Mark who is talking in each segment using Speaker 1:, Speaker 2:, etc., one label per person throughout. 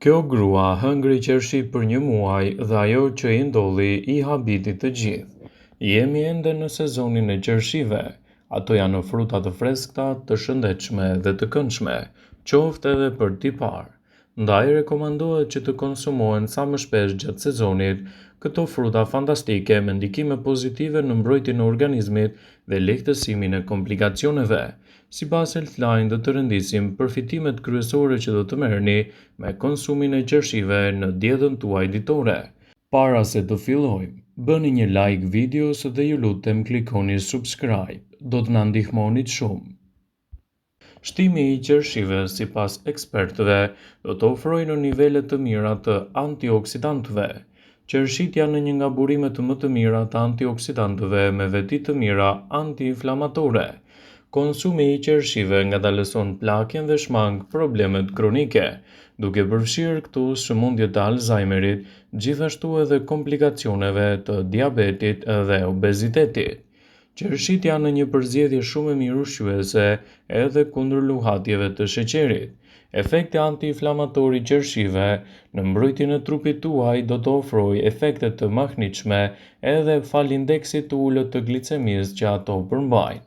Speaker 1: Kjo grua hëngri qershi për një muaj dhe ajo që i ndolli I habiti të gjithë. Jemi ende në sezonin e qershive. Ato janë fruta të freskëta, të shëndetshme dhe të këndshme, qoftë edhe për t'i parë. Ndaj rekomandohet që të konsumohen sa më shpesh gjatë sezonit. Këto fruta fantastike me ndikime pozitive në mbrojtjen e organizmit dhe lehtësimin e komplikacioneve. Sipas Healthline do të rëndisim përfitimet kryesore që do të merrni me konsumin e qershive në dietën tuaj ditore. Para se të fillojmë, bëni një like videos dhe ju lutem klikoni subscribe. Do të na ndihmonit shumë. Shtimi I qershive sipas ekspertëve do të ofrojë nivele të mira të antioksidantëve. Qershit janë një nga burimet më të mira të antioksidantëve me veti të mira antiinflamatore. Konsumi I qershive ngadalëson plakjen dhe shmang problemet kronike, duke përfshirë këtu sëmundjet e Alzheimerit, gjithashtu edhe komplikacioneve të diabetit dhe obezitetit. Qershit janë një përzgjedhje shumë e mirë ushqyese edhe kundër luhatjeve të sheqerit. Efekti antiinflamator I qershive në mbrojtjen e trupit tuaj do të ofrojë efekte të mahnitshme edhe fal indeksit të ulët të glicemisë që ato përmbajnë.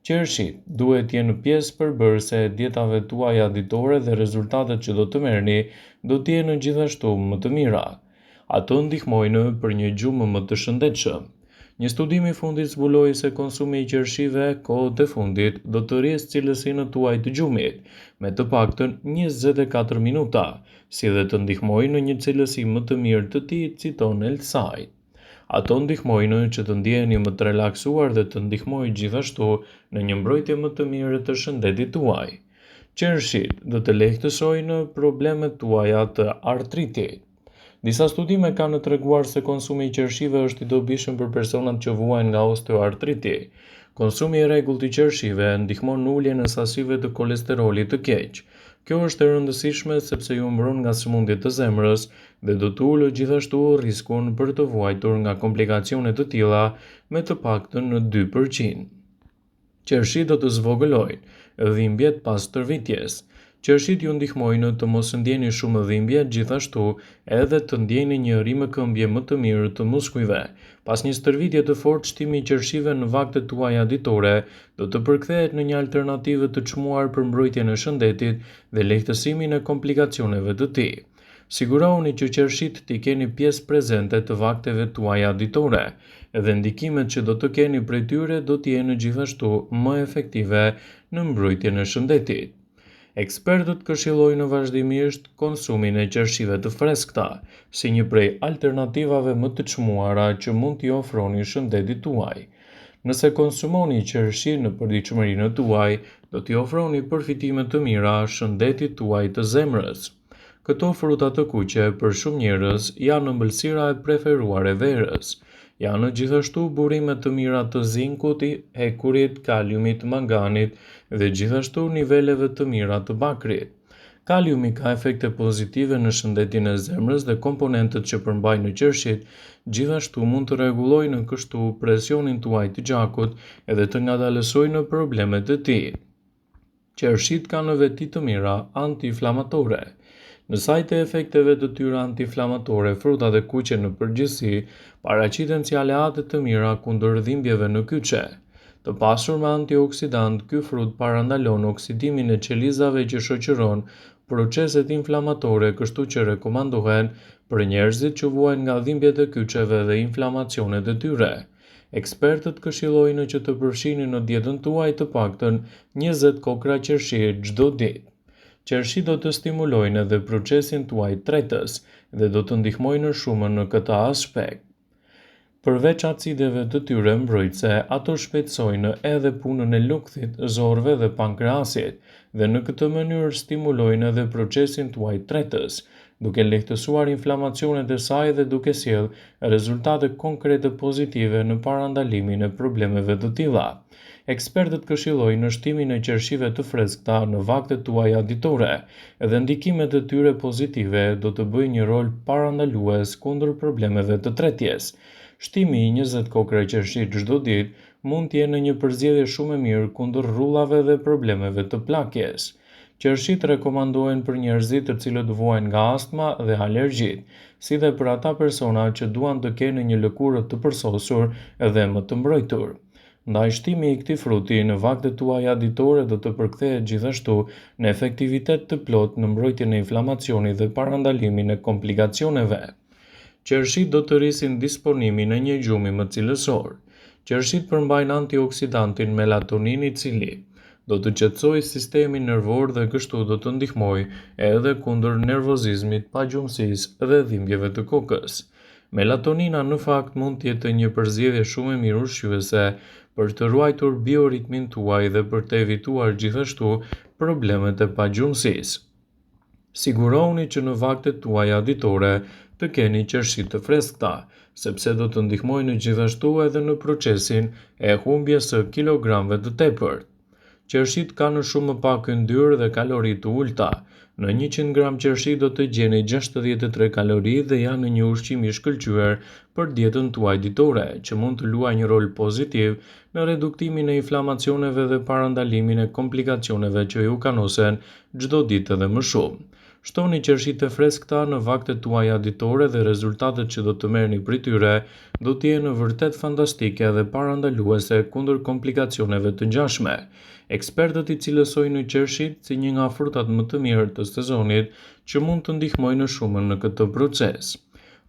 Speaker 1: Qershit duhet jenë pjesë përbërëse e dietave tuaja ditore dhe rezultatet që do të merrni do të jenë gjithashtu më të mira. Ato ndihmojnë për një gjumë më të shëndetshëm. Një studim I fundit zbuloi se konsumi I qershive kohët e fundit do të rrisë cilësinë tuaj të gjumit me të paktën 24 minuta, si dhe të ndihmojnë në një cilësi më të mirë të tij, citon Healthline. Ato ndihmojnë që të ndjeheni më të relaksuar dhe të ndihmojnë gjithashtu në një mbrojtje më të mirë të shëndetit tuaj. Qershit do të lehtësojnë problemet tuaja të artritit. Disa studime kanë treguar se konsumi I qershive është I dobishëm për personat që vuajnë nga osteoartriti. Konsumi I rregullt I qershive ndihmon në uljen e sasive të kolesterolit të keq. Kjo është e rëndësishme sepse ju mbron nga sëmundjet e zemrës dhe do të ulë gjithashtu riskun për të vuajtur nga komplikacione të tilla me të paktën në 2%. Qershit do të zvogëlojnë dhimbjet pas tërvitjes. Qershit ju ndihmojnë të mos ndjeni shumë dhimbje, gjithashtu edhe të ndjeni një rrimëkëmbje më të mirë të muskujve. Pas një stërvitje të fortë, shtimi I qershive në vaktet tuaja ditore do të përkthehet në një alternativë të çmuar për mbrojtjen e shëndetit dhe lehtësimin e komplikacioneve të tij. Sigurohuni që qershit t'i keni pjesë prezente të vakteve tuaja ditore, edhe ndikimet që do të keni prej tyre do të jenë gjithashtu më efektive në mbrojtjen e shëndetit. Ekspertët këshillojnë vazhdimisht konsumin e qershive të freskëta, si një prej alternativave më të çmuara që mund t'i ofroni shëndetit tuaj. Nëse konsumoni qershi në përditshmërinë tuaj, do t'i ofroni përfitime të mira shëndetit tuaj të zemrës. Këto fruta të kuqe për shumë njerëz janë ëmbëlsira e preferuar e verës. Janë gjithashtu burime të mira të zinkut, hekurit, kaliumit, manganit dhe gjithashtu niveleve të mira të bakrit. Kaliumi ka efekte pozitive në shëndetin e zemrës dhe komponentët që përmbajnë qershit gjithashtu mund të rregullojnë kështu presionin tuaj të gjakut edhe të ngadalësojnë problemet të tij. Qershit kanë veti të mira antiinflamatore. Në sajt e efekteve të tyre antiinflamatore, frutat e kuqe në përgjithësi paraqiten si aleate të mira kundër dhimbjeve në kyçe. Të pasur me antioksidant, ky frut parandalon oksidimin e qelizave që shoqëron proceset inflamatore, kështu që rekomandohen për njerëzit që vuajnë nga dhimbjet e kyçeve dhe inflamacionet e tyre. Ekspertët këshillojnë që të përfshini në dietën tuaj të paktën 20 kokra qershi çdo ditë. Qershit do të stimulojnë edhe procesin tuaj tretës dhe do të ndihmojnë shumë në këtë aspekt. Përveç acideve të tyre mbrojtëse, ato shpejtësojnë edhe punën e lukthit, zorëve dhe pankreasit dhe në këtë mënyrë stimulojnë edhe procesin tuaj tretës, duke lehtësuar inflamacionet e saj dhe duke sjellë rezultate konkrete pozitive në parandalimin e problemeve të tilla. Ekspertët këshillojnë shtimin e qershive të freskëta në vaktet tuaja ditore, edhe ndikimet e tyre pozitive do të bëjnë një rol parandalues kundër problemeve të tretjes. Shtimi I 20 kokra qershi çdo ditë mund të jenë një përzgjedhje shumë e mirë kundër rrullave dhe problemeve të plakjes. Qershit rekomandohen për njerëzit të cilët vuajnë nga astma dhe alergjit, si dhe për ata persona që duan të kenë një lëkurë të përsosur dhe më të mbrojtur. Ndaj shtimi i këtij fruti në vaktet tuaja ditore do të përkthehet gjithashtu në efektivitet të plotë në mbrojtjen e inflamacionit dhe parandalimin e komplikacioneve. Qershit do të rrisin disponimin e një gjumi më cilësor. Qershit përmbajnë antioksidantin melatonin i cili do të qetësojë sistemin nervor dhe kështu do të ndihmojë edhe kundër nervozizmit, pagjumësisë dhe dhimbjeve të kokës. Melatonina në fakt mund të jetë një përzgjedhje shumë e mirë ushqyese për të ruajtur bioritmin tuaj dhe për të evituar gjithashtu problemet e pagjumësisë. Sigurohuni që në vaktet tuaja ditore të keni qershi të freskëta, sepse do të ndihmojnë gjithashtu edhe në procesin e humbjes së kilogramëve të tepërt. Qershit kanë shumë më pak yndyrë dhe kalori të ulta. Në 100 gram qershi do të gjeni 63 kalori dhe janë një ushqim i shkëlqyer për dietën tuaj ditore, që mund të luajë një rol pozitiv në reduktimin e inflamacioneve dhe parandalimin e komplikacioneve që ju kanosen çdo ditë edhe më shumë. Shtoni qershit e freskëta në vaktet tuaja ditore dhe rezultatet që do të merrni prej tyre do të jenë vërtet fantastike dhe parandaluese kundër komplikacioneve të ngjashme. Ekspertët i cilësojnë qershit si një nga frutat më të mirë të sezonit që mund të ndihmojnë shumë në këtë proces.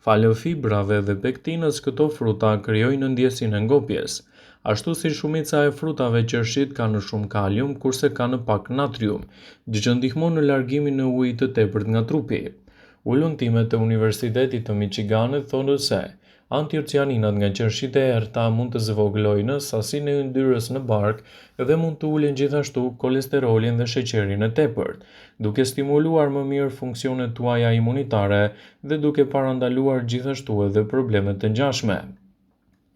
Speaker 1: Falë fibrave dhe pektinës, këto fruta krijojnë ndjesinë e ngopjes. Ashtu si shumica e frutave, qershit kanë shumë kalium, kurse kanë pak natrium, gjë që ndihmon në largimin e ujit të tepërt nga trupi. Ulluntimet e Universitetit të Michiganit thonë se antiocianinat nga qershit e errta mund të zvogëlojnë sasinë e yndyrës në barkë dhe mund të ulin gjithashtu kolesterolin dhe sheqerin e tepërt, duke stimuluar më mirë funksionet tuaja imunitare dhe duke parandaluar gjithashtu edhe problemet të ngjashme.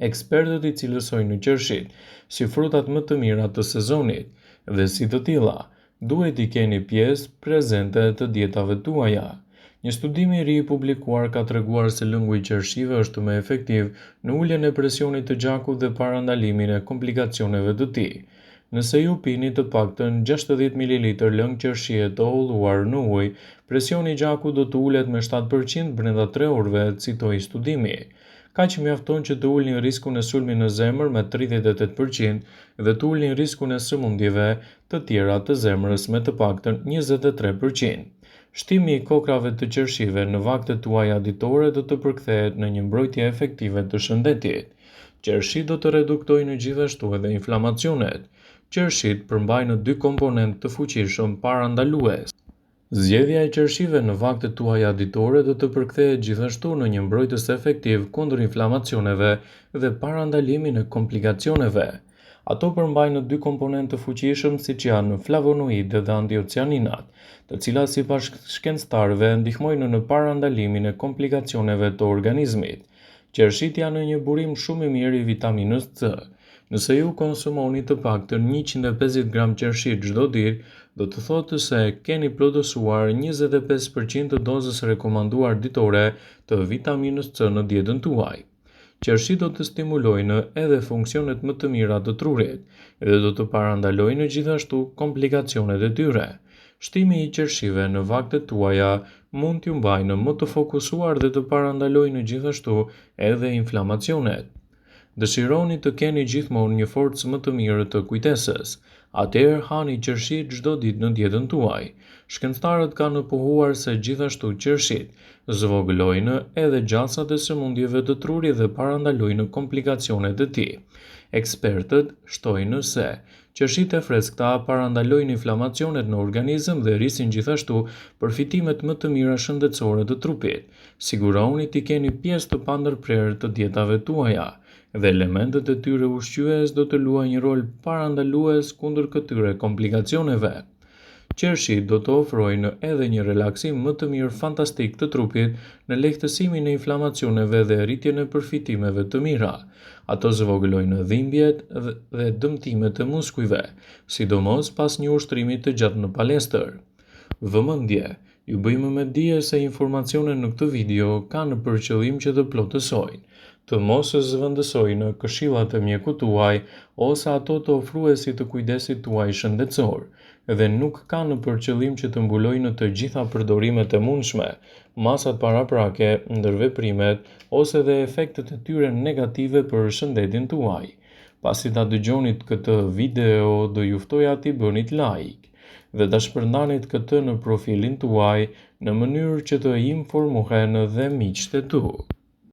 Speaker 1: Ekspertët i cilësojnë qershit si frutat më të mira të sezonit dhe si të tilla duhet i keni pjesë prezente të dietave tuaja. Një studim i ri publikuar ka treguar se lëngu i qershive është më efektiv në uljen e presionit të gjakut dhe parandalimin e komplikacioneve të tij. Nëse ju pini të paktën 60 ml lëng qershie të holluar në ujë, presioni i gjakut do të ulet me 7% brenda 3 orëve, citoi studimi. Kaq mjafton që të ulni riskun e sulmit në zemër me 38% dhe të ulni riskun e sëmundjeve të tjera të zemrës me të paktën 23%. Shtimi i kokrave të qershive në vaktet tuaja ditore do të përkthehet në një mbrojtje efektive të shëndetit. Qershit do të reduktojnë gjithashtu edhe inflamacionet. Qershit përmbajnë 2 komponentë të fuqishëm parandalues. Zgjedhja e qershive në vaktet tuaja ditore do të përkthehet gjithashtu në një mbrojtës efektiv kundër inflamacioneve dhe parandalimin e komplikacioneve. Ato përmbajnë 2 komponentë të fuqishëm siç janë flavonoidë dhe antiocianinat, të cilat sipas shkencëtarëve ndihmojnë në parandalimin e komplikacioneve të organizmit. Qershit janë një burim shumë i mirë i vitaminës C. Nëse ju konsumoni të paktën 150 gram qershi çdo ditë, do të thotë se keni plotësuar 25% të dozës rekomanduar ditore të vitaminës C në dietën tuaj. Qershit do të stimulojnë edhe funksionet më të mira të trurit dhe do të parandalojnë gjithashtu komplikacionet e tyre. Shtimi i qershive në vaktet tuaja mund t'ju mbajnë më të fokusuar dhe të parandalojnë gjithashtu edhe inflamacionet. Dëshironi të keni gjithmonë një forcë më të mirë të kujtesës, atëherë hani qershi çdo ditë në dietën tuaj. Shkencëtarët kanë pohuar se gjithashtu qershit zvogëlojnë edhe gjasat e sëmundjeve të trurit dhe parandalojnë komplikacionet e tij. Ekspertët shtojnë se qershit e freskëta parandalojnë inflamacionet në organizëm dhe rrisin gjithashtu përfitimet më të mira shëndetësore të trupit. Sigurohuni t'i keni pjesë të pandërprerë të dietave tuaja dhe elementet e tyre ushqyes do të luajnë një rol parandalues kundër këtyre komplikacioneve. Qershit do të ofrojnë edhe një relaksim më të mirë fantastik të trupit në lehtësimin e inflamacioneve dhe rritjen e përfitimeve të mira. Ato zvogëlojnë dhimbjet dhe dëmtimet e muskujve, sidomos pas një ushtrimi të gjatë në palestër. Vëmendje, ju bëjmë me dije se informacionet në këtë video kanë për qëllim që të plotësojnë, të mos zëvendësojnë këshillat e mjekut tuaj ose ato të ofruesit të kujdesit tuaj shëndetësor. dhe nuk ka në përqëllim që të mbulojë në të gjitha përdorimet e mundshme, masat paraprake, ndërveprimet ose dhe efektet e tyre negative për shëndetin tuaj. Pasi ta dëgjonit këtë video, do ju ftoja t'i bënit like dhe ta shpërndanit këtë në profilin tuaj në mënyrë që të informohen dhe miqtë e tu.